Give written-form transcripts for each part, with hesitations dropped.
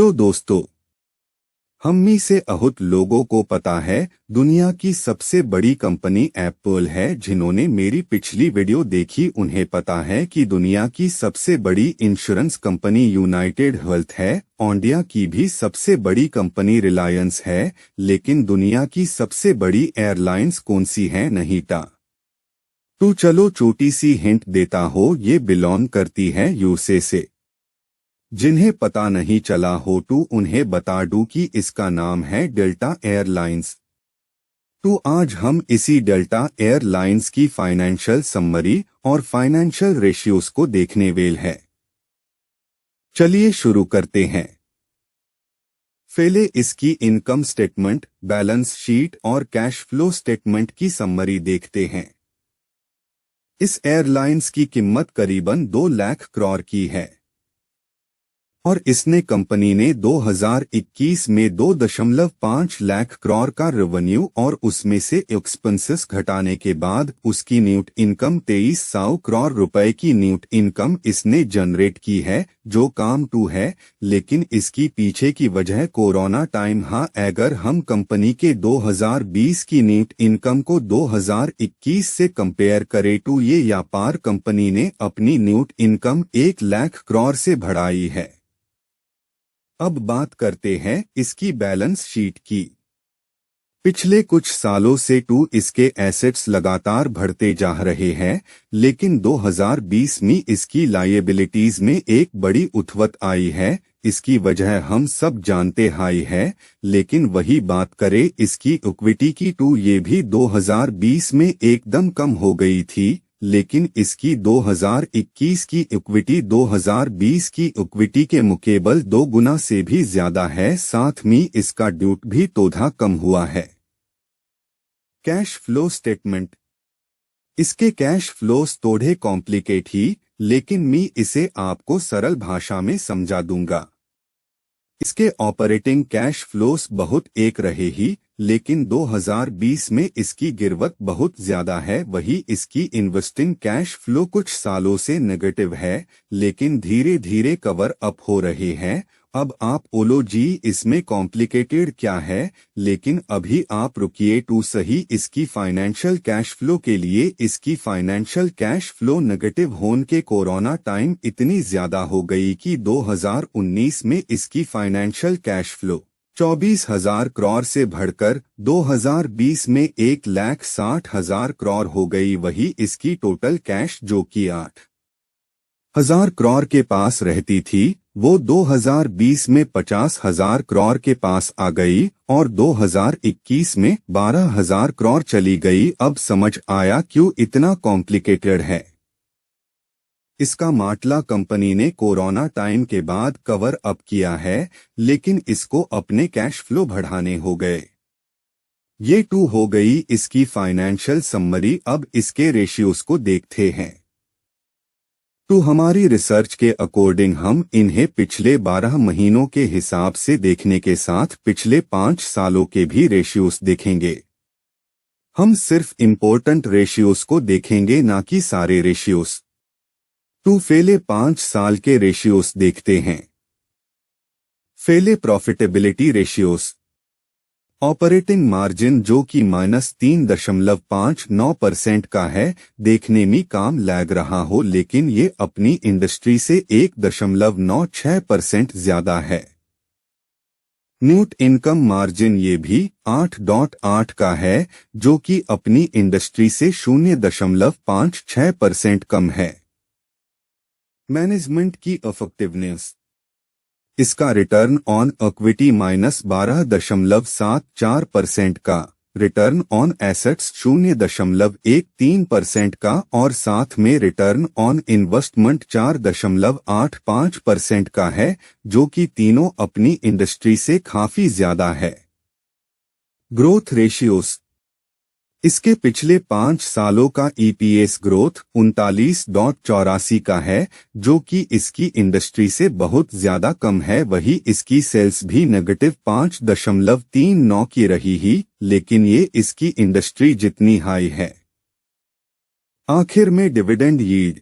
Hello दोस्तों, हम में से बहुत लोगों को पता है दुनिया की सबसे बड़ी कंपनी एप्पल है। जिन्होंने मेरी पिछली वीडियो देखी उन्हें पता है कि दुनिया की सबसे बड़ी इंश्योरेंस कंपनी यूनाइटेड हेल्थ है। इंडिया की भी सबसे बड़ी कंपनी रिलायंस है, लेकिन दुनिया की सबसे बड़ी एयरलाइंस कौन सी है नहीं टा। तो चलो छोटी सी हिंट देता हो, ये बिलोंग करती है यूएसए से। जिन्हें पता नहीं चला हो तो उन्हें बता दूं कि इसका नाम है डेल्टा एयरलाइंस। तो आज हम इसी डेल्टा एयरलाइंस की फाइनेंशियल समरी और फाइनेंशियल रेशियोज को देखने वेल है। चलिए शुरू करते हैं। पहले इसकी इनकम स्टेटमेंट, बैलेंस शीट और कैश फ्लो स्टेटमेंट की समरी देखते हैं। इस एयरलाइंस की कीमत करीबन 2 लाख करोड़ की है और इसने कंपनी ने 2021 में 2.5 लाख करोड़ का रेवेन्यू और उसमें से एक्सपेंसेस घटाने के बाद उसकी न्यूट इनकम 2300 करोड़ रुपए की न्यूट इनकम इसने जनरेट की है, जो काम टू है। लेकिन इसकी पीछे की वजह कोरोना टाइम। हाँ, अगर हम कंपनी के 2020 की न्यूट इनकम को 2021 से कंपेयर करें तो ये व्यापार कंपनी ने अपनी न्यूट इनकम 1 लाख करोड़ से बढ़ाई है। अब बात करते हैं इसकी बैलेंस शीट की। पिछले कुछ सालों से इसके एसेट्स लगातार बढ़ते जा रहे हैं, लेकिन 2020 में इसकी लायबिलिटीज में एक बड़ी उठवत आई है। इसकी वजह हम सब जानते है, लेकिन वही बात करें इसकी इक्विटी की ये भी 2020 में एकदम कम हो गई थी। लेकिन इसकी 2021 की इक्विटी 2020 की इक्विटी के मुकाबले 2 गुना से भी ज्यादा है। साथ में इसका ड्यूट भी तोधा कम हुआ है। Cash flow statement. इसके कैश फ्लोस थोड़े कॉम्प्लिकेट ही, लेकिन मैं इसे आपको सरल भाषा में समझा दूंगा। इसके ऑपरेटिंग कैश फ्लोस बहुत एक रहे ही, लेकिन 2020 में इसकी गिरवट बहुत ज्यादा है। वही इसकी इन्वेस्टिंग कैश फ्लो कुछ सालों से नेगेटिव है, लेकिन धीरे धीरे कवर अप हो रहे हैं। अब आप बोलो जी इसमें कॉम्प्लिकेटेड क्या है, लेकिन अभी आप रुकिए तो सही। इसकी फाइनेंशियल कैश फ्लो के लिए इसकी फाइनेंशियल कैश फ्लो नेगेटिव होने के कोरोना टाइम इतनी ज्यादा हो गई कि 2019 में इसकी फाइनेंशियल कैश फ्लो 24,000 करोड़ से बढ़कर 2020 में 1,60,000 करोड़ हो गई। वही इसकी टोटल कैश जो कि 8,000 करोड़ के पास रहती थी, वो 2020 में 50,000 करोड़ के पास आ गई और 2021 में 12,000 करोड़ चली गई। अब समझ आया क्यों इतना कॉम्प्लिकेटेड है। इसका माटला कंपनी ने कोरोना टाइम के बाद कवर अप किया है, लेकिन इसको अपने कैश फ्लो बढ़ाने हो गए। ये हो गई इसकी फाइनेंशियल समरी। अब इसके रेशियोज को देखते हैं। हमारी रिसर्च के अकॉर्डिंग हम इन्हें पिछले 12 महीनों के हिसाब से देखने के साथ पिछले 5 सालों के भी रेशियोज देखेंगे। हम सिर्फ इम्पोर्टेंट रेशियोज को देखेंगे, ना कि सारे रेशियोज। पहले 5 साल के रेशियोज देखते हैं। पहले प्रॉफिटेबिलिटी रेशियोज। ऑपरेटिंग मार्जिन जो कि -3.59% का है, देखने में काम लग रहा हो, लेकिन ये अपनी इंडस्ट्री से 1.96% ज्यादा है। न्यूट इनकम मार्जिन ये भी 8.8 का है, जो कि अपनी इंडस्ट्री से 0.56% कम है। मैनेजमेंट की इफेक्टिवनेस। इसका रिटर्न ऑन इक्विटी -12.74% का, रिटर्न ऑन एसेट्स 0.13% का और साथ में रिटर्न ऑन इन्वेस्टमेंट 4.85% का है, जो कि तीनों अपनी इंडस्ट्री से काफी ज्यादा है। Growth ratios. इसके पिछले 5 सालों का ईपीएस ग्रोथ 39.84 का है, जो कि इसकी इंडस्ट्री से बहुत ज्यादा कम है। वही इसकी सेल्स भी -5.39 की रही ही, लेकिन ये इसकी इंडस्ट्री जितनी हाई है। आखिर में डिविडेंड यील्ड।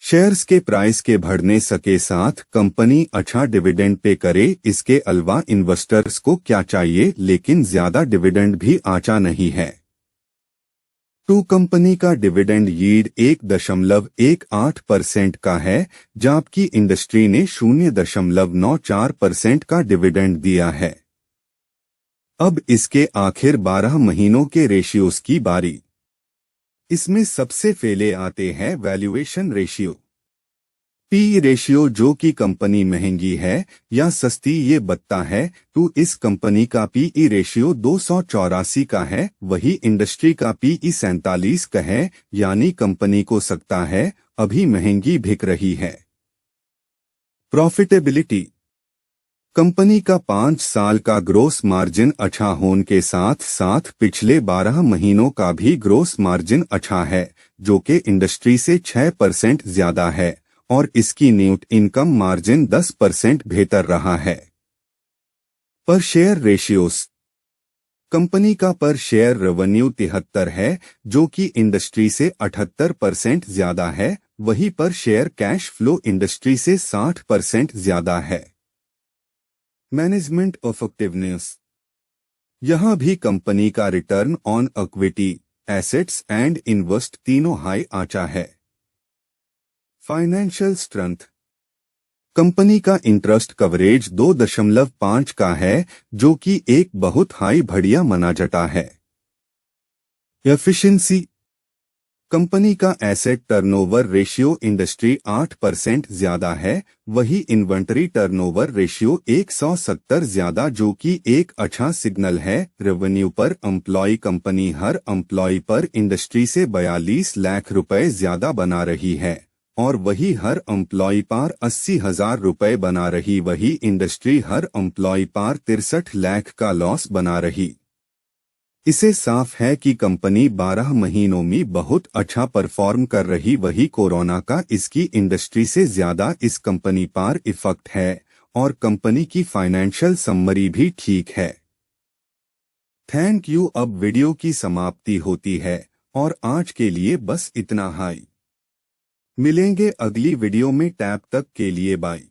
शेयर्स के प्राइस के बढ़ने के साथ कंपनी अच्छा डिविडेंड पे करे। इसके अलावा इन्वेस्टर्स को क्या चाहिए, लेकिन ज्यादा डिविडेंड भी आचा नहीं है। टू कंपनी का डिविडेंड यील्ड 1.18% का है, जबकि इंडस्ट्री ने 0.94% का डिविडेंड दिया है। अब इसके आखिर 12 महीनों के रेशियोज की बारी। इसमें सबसे पहले आते हैं वैल्यूएशन रेशियो। पी रेशियो, जो कि कंपनी महंगी है या सस्ती ये बताता है। तो इस कंपनी का पीई रेशियो 284 का है, वही इंडस्ट्री का पीई 47 का है, यानी कंपनी को सकता है अभी महंगी बिक रही है। प्रॉफिटेबिलिटी। कंपनी का 5 साल का ग्रोस मार्जिन अच्छा होने के साथ साथ पिछले 12 महीनों का भी ग्रोस मार्जिन अच्छा है, जो कि इंडस्ट्री से 6% ज्यादा है, और इसकी नेट इनकम मार्जिन 10% बेहतर रहा है। पर शेयर रेशियोस। कंपनी का पर शेयर रेवेन्यू 73 है, जो कि इंडस्ट्री से 78% ज्यादा है, वही पर शेयर कैश फ्लो इंडस्ट्री से 60% ज्यादा है। Management effectiveness. यहां भी कंपनी का return on equity, assets and invest तीनों हाई आचा है। Financial strength. कंपनी का इंटरेस्ट कवरेज 2.5 का है, जो कि एक बहुत हाई बढ़िया माना जाता है। एफिशिएंसी। कंपनी का एसेट टर्नओवर रेशियो इंडस्ट्री 8% ज्यादा है, वही इन्वेंटरी टर्नओवर रेशियो 170 ज्यादा, जो कि एक अच्छा सिग्नल है। रेवेन्यू पर एम्प्लॉय कंपनी हर एम्प्लॉय पर इंडस्ट्री से 42 लाख रुपए ज्यादा बना रही है, और वही हर एम्प्लॉय पर 80,000 रुपए बना रही, वही इंडस्ट्री हर एम्प्लॉय पर 63 लाख का लॉस बना रही। इसे साफ है कि कंपनी 12 महीनों में बहुत अच्छा परफॉर्म कर रही, वही कोरोना का इसकी इंडस्ट्री से ज्यादा इस कंपनी पर इफेक्ट है, और कंपनी की फाइनेंशियल समरी भी ठीक है। Thank you. अब वीडियो की समाप्ति होती है, और आज के लिए बस इतना ही। मिलेंगे अगली वीडियो में, तब तक के लिए बाय।